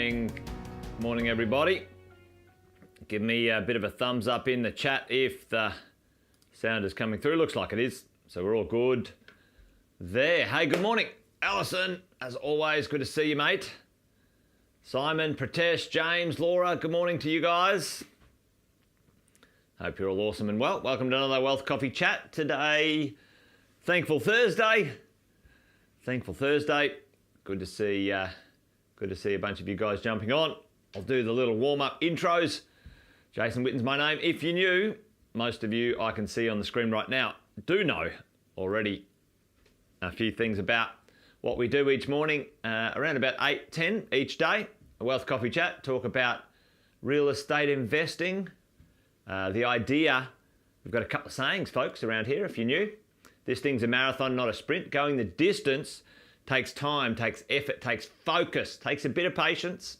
Morning everybody. Give me a bit of a thumbs up in the chat if the sound is coming through. Looks like it is, so we're all good there. Hey, good morning, Alison. As always, good to see you, mate. Simon, Pratesh, James, Laura, good morning to you guys. Hope you're all awesome and well. Welcome to another Wealth Coffee Chat today. Thankful Thursday. Good to see a bunch of you guys jumping on. I'll do the little warm-up intros. Jason Witten's my name. If you're new, most of you I can see on the screen right now do know already a few things about what we do each morning, around about 8-10 each day. A Wealth Coffee Chat, talk about real estate investing. The idea, we've got a couple of sayings, folks, around here if you're new. This thing's a marathon, not a sprint. Going the distance takes time, takes effort, takes focus, takes a bit of patience.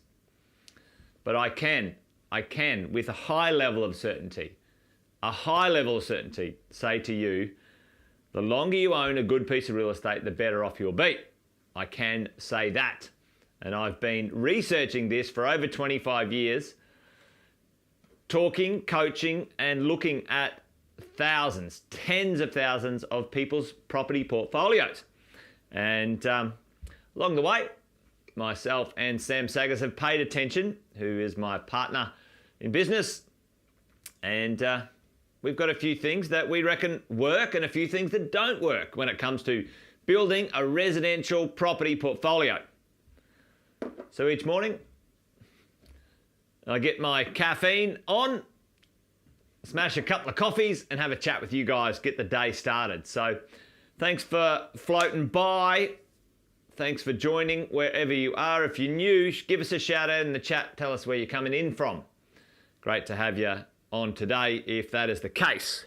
But I can, with a high level of certainty, say to you, the longer you own a good piece of real estate, the better off you'll be. I can say that. And I've been researching this for over 25 years, talking, coaching, and looking at thousands, tens of thousands of people's property portfolios. And along the way, myself and Sam Saggers have paid attention, who is my partner in business. And we've got a few things that we reckon work and a few things that don't work when it comes to building a residential property portfolio. So each morning, I get my caffeine on, smash a couple of coffees and have a chat with you guys, get the day started. So thanks for floating by. Thanks for joining wherever you are. If you're new, give us a shout out in the chat. Tell us where you're coming in from. Great to have you on today if that is the case,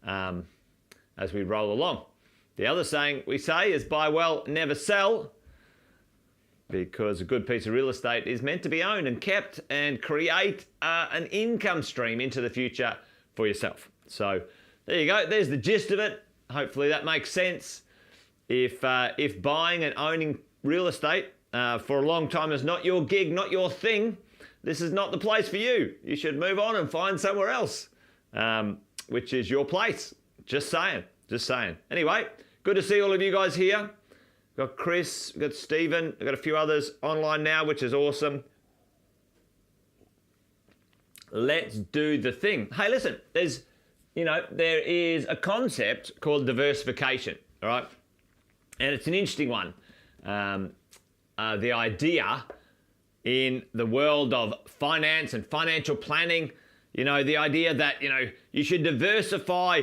as we roll along. The other saying we say is buy well, never sell, because a good piece of real estate is meant to be owned and kept and create an income stream into the future for yourself. So there you go. There's the gist of it. Hopefully that makes sense. If buying and owning real estate for a long time is not your gig, not your thing, this is not the place for you. You should move on and find somewhere else, which is your place. Just saying. Anyway, good to see all of you guys here. We've got Chris, we've got Stephen, we've got a few others online now, which is awesome. Let's do the thing. Hey, listen, there is a concept called diversification, all right? And it's an interesting one. The idea in the world of finance and financial planning, the idea that, you should diversify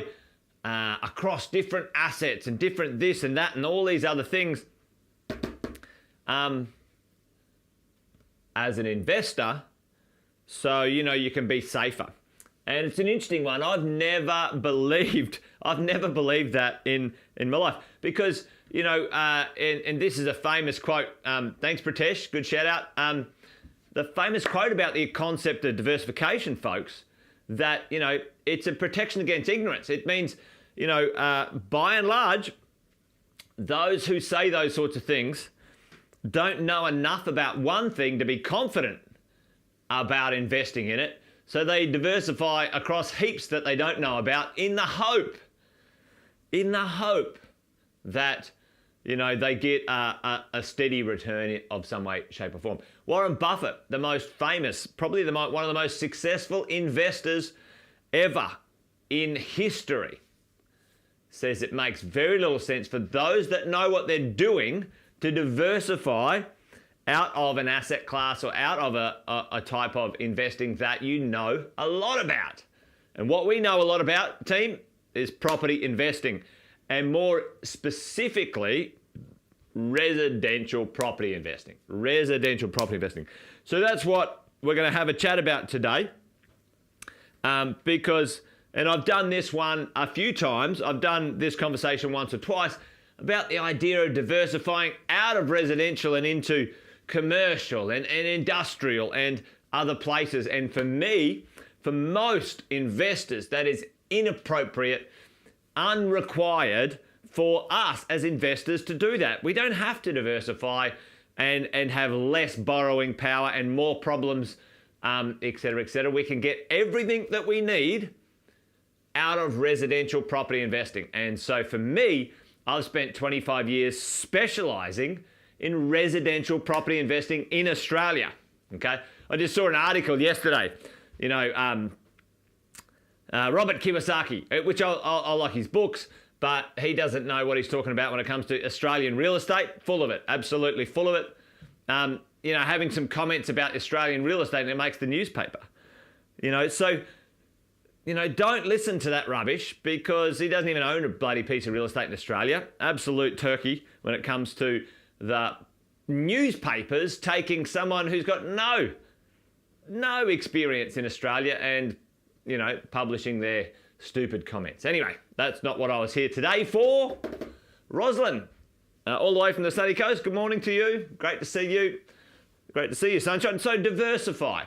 across different assets and different this and that and all these other things. As an investor, so, you can be safer. And it's an interesting one. I've never believed that in my life because, and this is a famous quote. Thanks, Pratesh. Good shout out. The famous quote about the concept of diversification, folks, that, it's a protection against ignorance. It means, by and large, those who say those sorts of things don't know enough about one thing to be confident about investing in it. So they diversify across heaps that they don't know about in the hope that, they get a steady return of some way, shape or form. Warren Buffett, the most famous, probably one of the most successful investors ever in history, says it makes very little sense for those that know what they're doing to diversify out of an asset class or out of a type of investing that you know a lot about. And what we know a lot about, team, is property investing. And more specifically, residential property investing. So that's what we're going to have a chat about today. Because, and I've done this one a few times, I've done this conversation once or twice about the idea of diversifying out of residential and into commercial and industrial and other places. And for me, for most investors, that is inappropriate, unrequired for us as investors to do that. We don't have to diversify and have less borrowing power and more problems, et cetera, et cetera. We can get everything that we need out of residential property investing. And so for me, I've spent 25 years specializing in residential property investing in Australia. Okay, I just saw an article yesterday. Robert Kiyosaki, which I like his books, but he doesn't know what he's talking about when it comes to Australian real estate. Full of it, absolutely full of it. Having some comments about Australian real estate, and it makes the newspaper. So don't listen to that rubbish, because he doesn't even own a bloody piece of real estate in Australia. Absolute turkey when it comes to the newspapers taking someone who's got no experience in Australia and, publishing their stupid comments. Anyway, that's not what I was here today for. Rosalind, all the way from the sunny coast, good morning to you. Great to see you. Great to see you, sunshine. So diversify.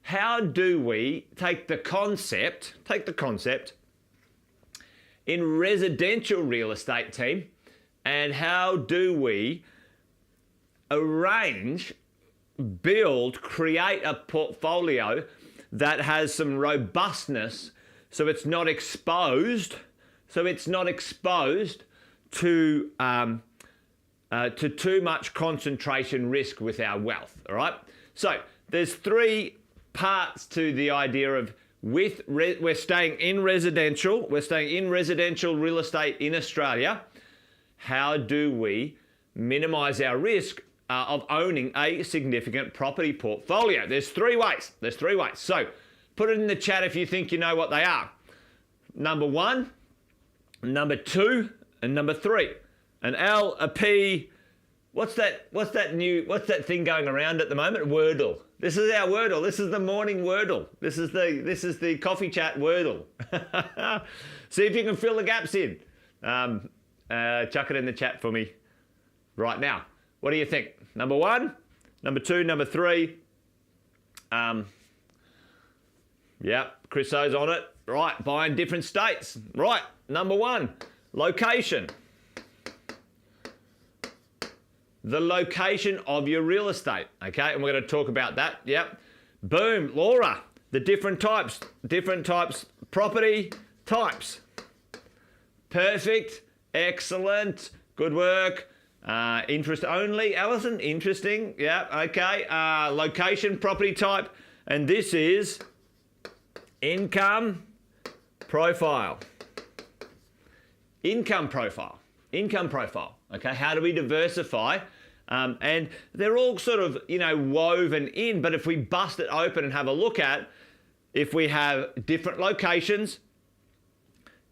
How do we take the concept in residential real estate, team, and how do we create a portfolio that has some robustness, so it's not exposed to too much concentration risk with our wealth. All right. So there's three parts to the idea of we're staying in residential real estate in Australia. How do we minimize our risk of owning a significant property portfolio? There's three ways. So put it in the chat if you think you know what they are. Number 1, number 2, and number 3. An L, a P. What's that thing going around at the moment? Wordle. This is our Wordle. This is the morning Wordle. This is the coffee chat Wordle. See if you can fill the gaps in. Chuck it in the chat for me right now. What do you think? Number 1, number 2, number 3. Chris O's on it. Right, buying different states. Right, number 1, location. The location of your real estate, okay? And we're going to talk about that, yep. Boom, Laura, the different types, property types. Perfect, excellent, good work. Interest only, Alison, interesting, yeah, okay. Location, property type, and this is income profile. Income profile, okay? How do we diversify? And they're all sort of, woven in, but if we bust it open and have a look at, if we have different locations,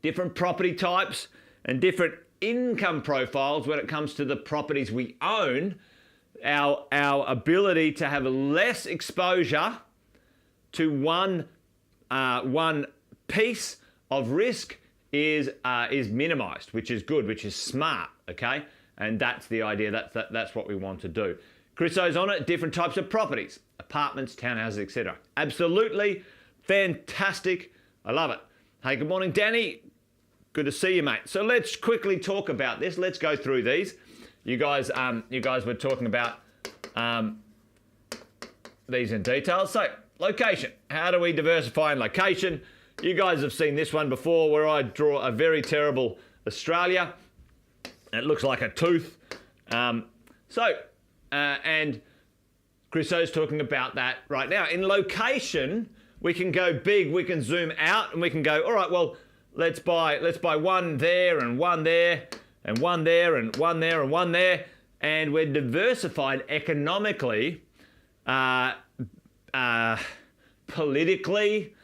different property types, and different income profiles when it comes to the properties we own, our ability to have less exposure to one piece of risk is minimized, which is good, which is smart, okay? And that's the idea. That's what we want to do. Chris O's on it. Different types of properties, apartments, townhouses, etc. Absolutely fantastic. I love it. Hey, good morning, Danny. Good to see you, mate. So let's quickly talk about this. Let's go through these. You guys were talking about these in detail. So location. How do we diversify in location? You guys have seen this one before, where I draw a very terrible Australia. It looks like a tooth. And Chris O's talking about that right now. In location, we can go big, we can zoom out, and we can go, all right, well, let's buy one there and one there and one there and one there and one there. And we're diversified economically, politically,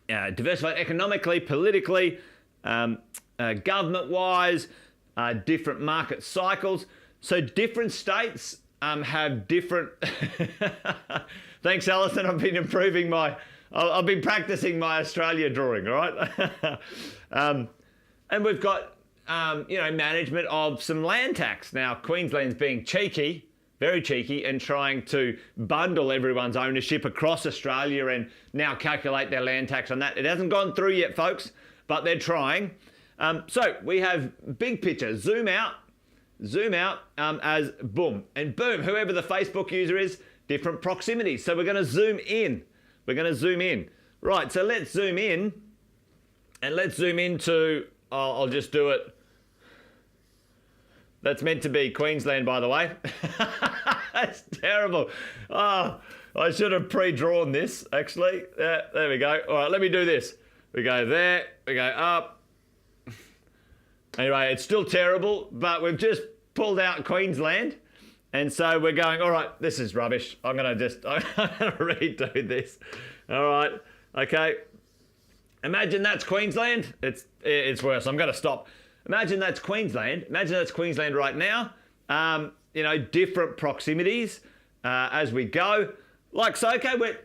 diversified economically, politically, government-wise, different market cycles. So different states have different... Thanks, Alison. I've been I've been practicing my Australia drawing, all right? And we've got, management of some land tax. Now, Queensland's being cheeky, very cheeky, and trying to bundle everyone's ownership across Australia and now calculate their land tax on that. It hasn't gone through yet, folks, but they're trying. So we have big picture. Zoom out zoom out as boom. And boom, whoever the Facebook user is, different proximities. So we're going to zoom in. We're going to zoom in. Right, so let's zoom in. And let's zoom into, I'll just do it. That's meant to be Queensland, by the way. That's terrible. Oh, I should have pre-drawn this, actually. There we go. All right, let me do this. We go there, we go up. Anyway, it's still terrible, but we've just pulled out Queensland. And so we're going, all right, this is rubbish. I'm going to redo this. All right, okay. Imagine that's Queensland. It's worse. I'm going to stop. Imagine that's Queensland. Imagine that's Queensland right now. Different proximities as we go. Like, so, okay, we're,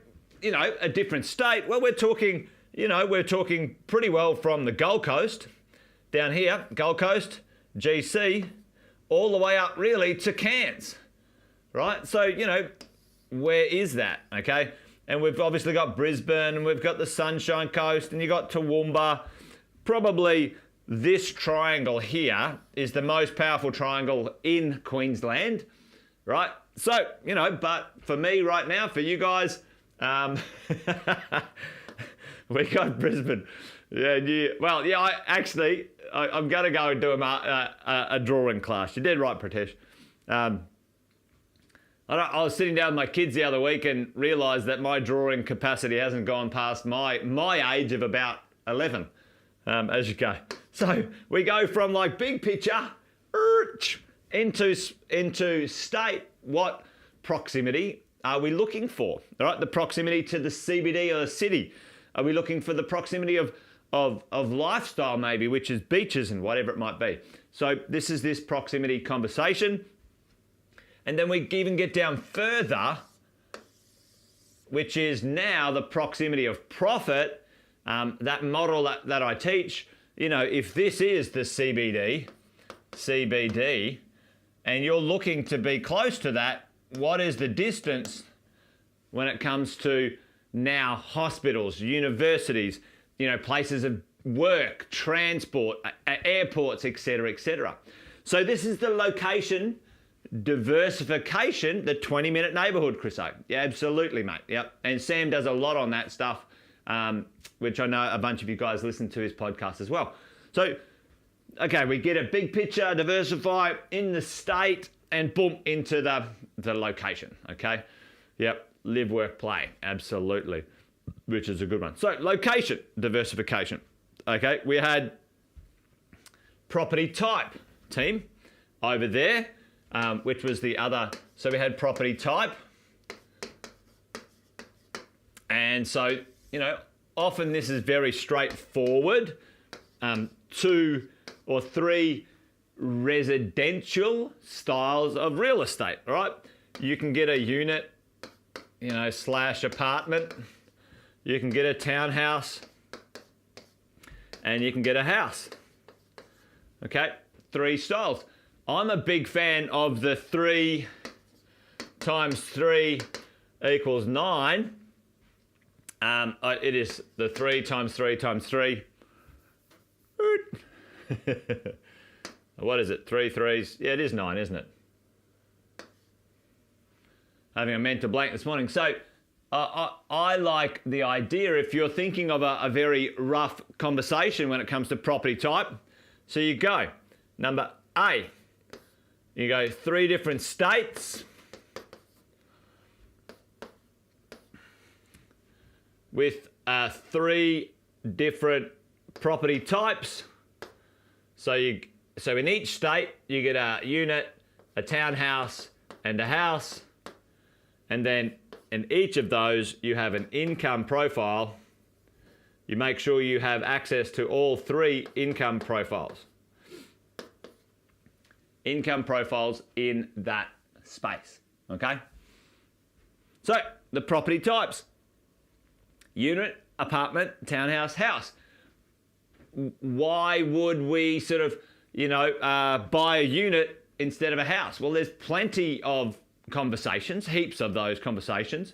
a different state. Well, we're talking pretty well from the Gold Coast down here, Gold Coast, GC, all the way up really to Cairns, right? So, where is that, okay? And we've obviously got Brisbane, and we've got the Sunshine Coast, and you got Toowoomba. Probably this triangle here is the most powerful triangle in Queensland, right? So, but for me right now, for you guys, we got Brisbane. I'm going to go and do a drawing class. You did right, Pritesh. I was sitting down with my kids the other week and realised that my drawing capacity hasn't gone past my age of about 11, as you go. So we go from like big picture into state. What proximity are we looking for? All right, the proximity to the CBD or the city. Are we looking for the proximity of lifestyle maybe, which is beaches and whatever it might be? So this is this proximity conversation. And then we even get down further, which is now the proximity of profit. That model that I teach, if this is the CBD, and you're looking to be close to that, what is the distance when it comes to now hospitals, universities, places of work, transport, airports, etc., etc. So this is the location diversification, the 20-minute neighbourhood, Chris O. Yeah, absolutely, mate. Yep. And Sam does a lot on that stuff, which I know a bunch of you guys listen to his podcast as well. So, okay, we get a big picture, diversify in the state, and boom, into the location, okay? Yep, live, work, play, absolutely, which is a good one. So, location, diversification, okay? We had property type, team, over there, which was the other. So we had property type. And so, often this is very straightforward. 2 or 3 residential styles of real estate, all right? You can get a unit, / apartment. You can get a townhouse. And you can get a house. Okay, 3 styles. I'm a big fan of the 3 times 3 equals 9. It is the 3 times 3 times 3. What is it? 3 threes? Yeah, it is 9, isn't it? Having a mental blank this morning. So I like the idea, if you're thinking of a very rough conversation when it comes to property type. So you go, number A. You go 3 different states with 3 different property types. So in each state you get a unit, a townhouse, and a house, and then in each of those you have an income profile. You make sure you have access to all 3 income profiles. Income profiles in that space, okay? So, the property types. Unit, apartment, townhouse, house. Why would we sort of, buy a unit instead of a house? Well, there's plenty of conversations, heaps of those conversations.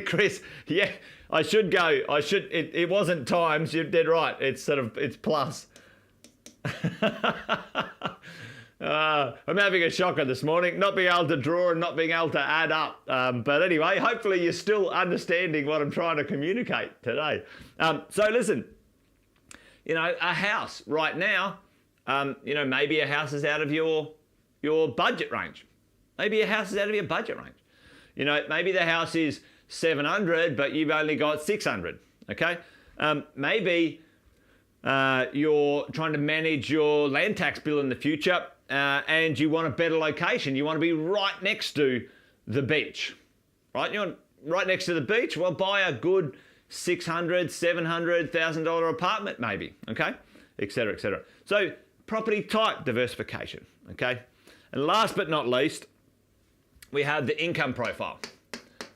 Chris, yeah, it wasn't times, you're dead right. It's plus. I'm having a shocker this morning, not being able to draw and not being able to add up. But anyway, hopefully you're still understanding what I'm trying to communicate today. So listen, a house right now, maybe a house is out of your budget range. Maybe a house is out of your budget range. Maybe the house is 700, but you've only got 600. Okay. Maybe you're trying to manage your land tax bill in the future, and you want a better location. You want to be right next to the beach, right? You want right next to the beach. Well, buy a good $600,000, $700,000 apartment, maybe. Okay, et cetera, et cetera. So property type diversification. Okay, and last but not least, we have the income profile.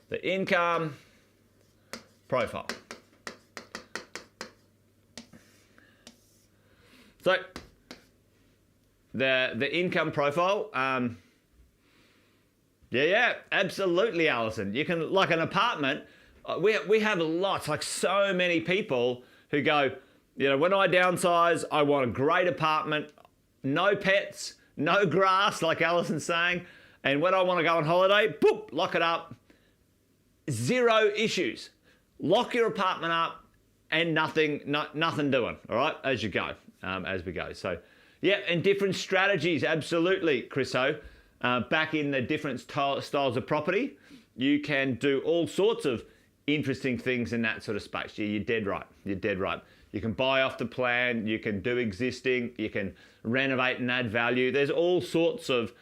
The income profile. So the income profile, absolutely, Alison. You can, like an apartment, we have lots, like so many people who go, when I downsize, I want a great apartment, no pets, no grass, like Alison's saying, and when I want to go on holiday, boop, lock it up, zero issues. Lock your apartment up and nothing doing, all right, as you go. As we go. So, yeah, and different strategies, absolutely, Chriso. Back in the different styles of property, you can do all sorts of interesting things in that sort of space. You're dead right. You're dead right. You can buy off the plan. You can do existing. You can renovate and add value. There's all sorts of,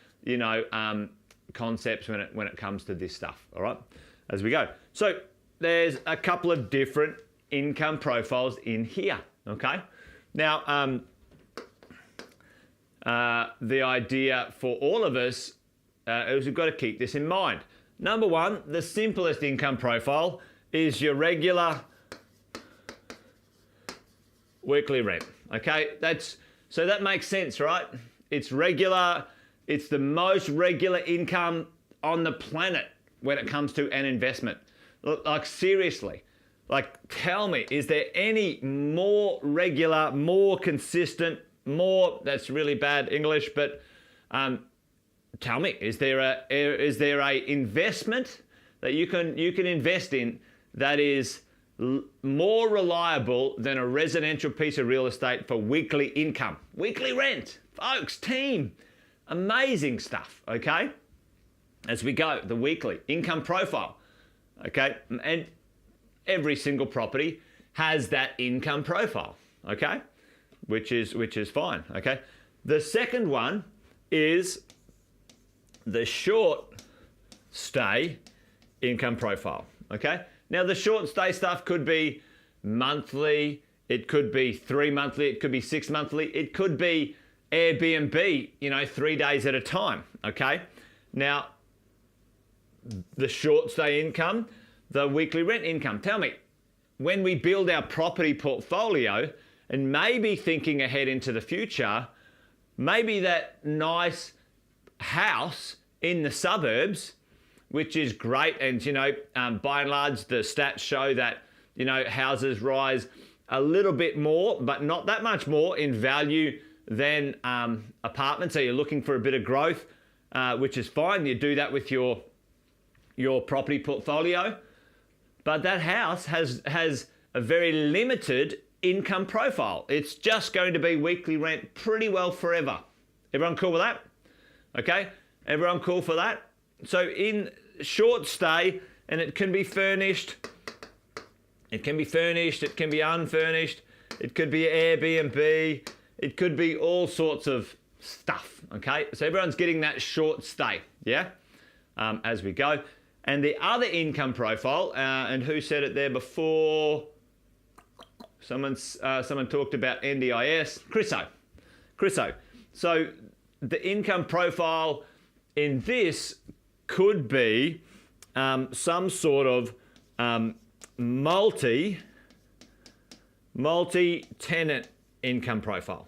concepts when it comes to this stuff, all right, as we go. So there's a couple of different income profiles in here, okay? Now, the idea for all of us is we've got to keep this in mind. Number one, the simplest income profile is your regular weekly rent. Okay, so that makes sense, right? It's regular. It's the most regular income on the planet when it comes to an investment. Like seriously. Like, tell me, is there any more regular, more consistent, that's really bad English, but tell me, is there a investment that you can invest in that is more reliable than a residential piece of real estate for weekly income? Weekly rent, folks, team, amazing stuff, okay? As we go, the weekly income profile, okay? And every single property has that income profile, okay? Which is fine, okay? The second one is the short stay income profile, okay? Now the short stay stuff could be monthly, it could be 3 monthly, it could be 6 monthly, it could be Airbnb, 3 days at a time, okay? Now, the short stay income, the weekly rent income. Tell me, when we build our property portfolio and maybe thinking ahead into the future, maybe that nice house in the suburbs, which is great, and by and large the stats show that houses rise a little bit more, but not that much more in value than apartments. So you're looking for a bit of growth, which is fine. You do that with your property portfolio. But that house has a very limited income profile. It's just going to be weekly rent pretty well forever. Everyone cool with that? Okay, everyone cool for that? So in short stay, and it can be furnished, it can be unfurnished, it could be Airbnb, it could be all sorts of stuff, okay? So everyone's getting that short stay, yeah? As we go. And the other income profile, and who said it there before? Someone talked about NDIS. Chriso. So the income profile in this could be some sort of multi-tenant income profile.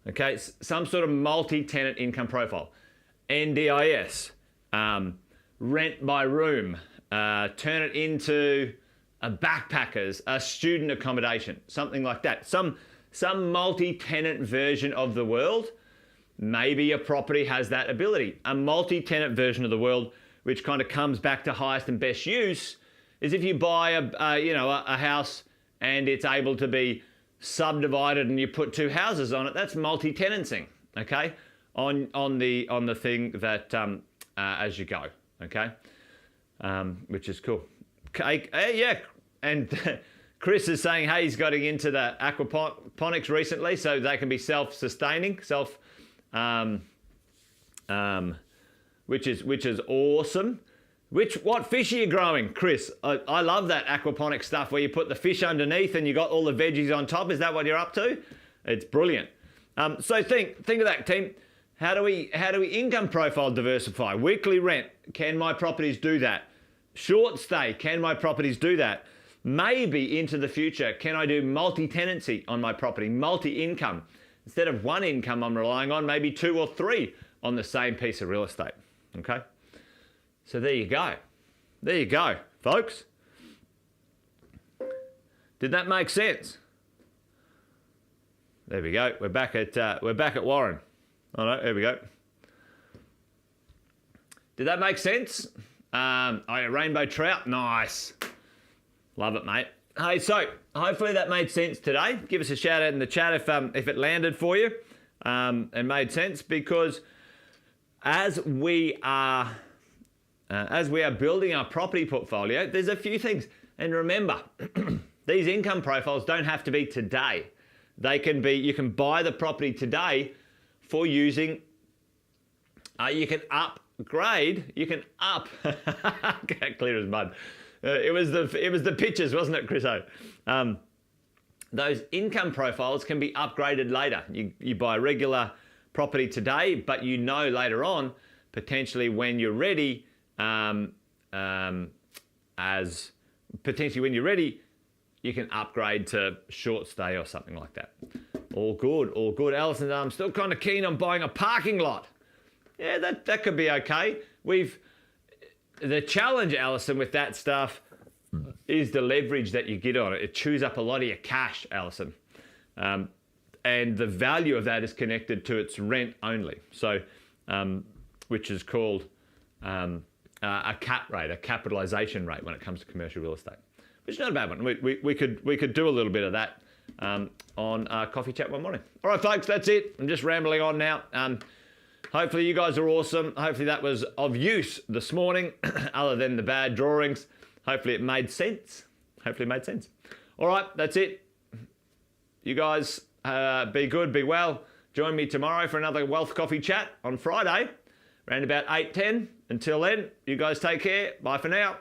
Okay, some sort of multi-tenant income profile. NDIS, rent by room, turn it into a backpackers, a student accommodation, something like that. Some some multi-tenant version of the world, maybe a property has that ability. A multi-tenant version of the world, which kind of comes back to highest and best use, is if you buy a house and it's able to be subdivided and you put two houses on it. That's multi-tenanting, okay, on the thing that as you go, okay, which is cool. Okay, yeah, and Chris is saying, hey, he's getting into the aquaponics recently, so they can be self-sustaining, which is awesome. What fish are you growing, Chris? I love that aquaponic stuff where you put the fish underneath and you got all the veggies on top. Is that what you're up to? It's brilliant. So think of that, team. How do we income profile diversify? Weekly rent, can my properties do that? Short stay, can my properties do that? Maybe into the future, can I do multi-tenancy on my property, multi-income? Instead of one income I'm relying on, maybe two or three on the same piece of real estate, okay? So there you go. There you go, folks. Did that make sense? There we go. We're back at Warren. All right, there we go. Did that make sense? Rainbow trout, nice. Love it, mate. Hey, so hopefully that made sense today. Give us a shout out in the chat if it landed for you and made sense, because as we are building our property portfolio, there's a few things. And remember, these income profiles don't have to be today. They can be, you can buy the property today for using, you can upgrade, you can up, clear as mud. It was the pictures, wasn't it, Chris O? Those income profiles can be upgraded later. You buy a regular property today, but you know later on, potentially when you're ready, you can upgrade to short stay or something like that. All good, all good. Alison, I'm still kind of keen on buying a parking lot. Yeah, that could be okay. The challenge, Alison, with that stuff is the leverage that you get on it. It chews up a lot of your cash, Alison. And the value of that is connected to its rent only. So, which is called a cap rate, a capitalization rate when it comes to commercial real estate, which is not a bad one. We could do a little bit of that on Coffee Chat one morning. All right, folks, that's it. I'm just rambling on now. Hopefully you guys are awesome. Hopefully that was of use this morning, other than the bad drawings. Hopefully it made sense. Hopefully it made sense. All right, that's it. You guys be good, be well. Join me tomorrow for another Wealth Coffee Chat on Friday, around about 8:10. Until then, you guys take care. Bye for now.